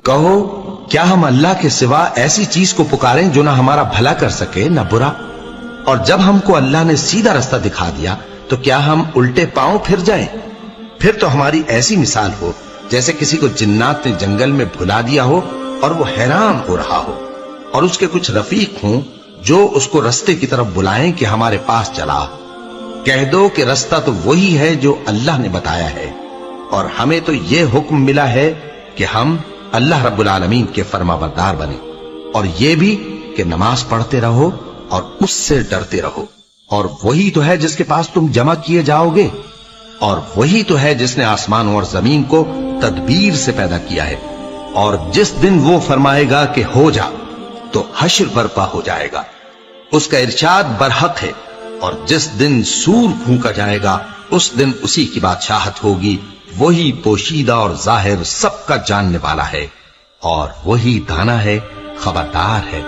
کہو کیا ہم اللہ کے سوا ایسی چیز کو پکاریں جو نہ ہمارا بھلا کر سکے نہ برا؟ اور جب ہم کو اللہ نے سیدھا رستہ دکھا دیا تو کیا ہم الٹے پاؤں پھر جائیں؟ پھر تو ہماری ایسی مثال ہو جیسے کسی کو جنات نے جنگل میں بھلا دیا ہو اور وہ حیران ہو رہا ہو، اور اس کے کچھ رفیق ہوں جو اس کو رستے کی طرف بلائیں کہ ہمارے پاس چلا۔ کہہ دو کہ رستہ تو وہی ہے جو اللہ نے بتایا ہے، اور ہمیں تو یہ حکم ملا ہے کہ ہم اللہ رب العالمین کے فرما بردار بنے، اور یہ بھی کہ نماز پڑھتے رہو اور اس سے ڈرتے رہو، اور وہی تو ہے جس کے پاس تم جمع کیے جاؤ گے، اور وہی تو ہے جس نے آسمانوں اور زمین کو تدبیر سے پیدا کیا ہے، اور جس دن وہ فرمائے گا کہ ہو جا تو حشر برپا ہو جائے گا، اس کا ارشاد برحق ہے، اور جس دن سور پھونکا جائے گا اس دن اسی کی بادشاہت ہوگی، وہی پوشیدہ اور ظاہر سب کا جاننے والا ہے، اور وہی دانا ہے، خبردار ہے۔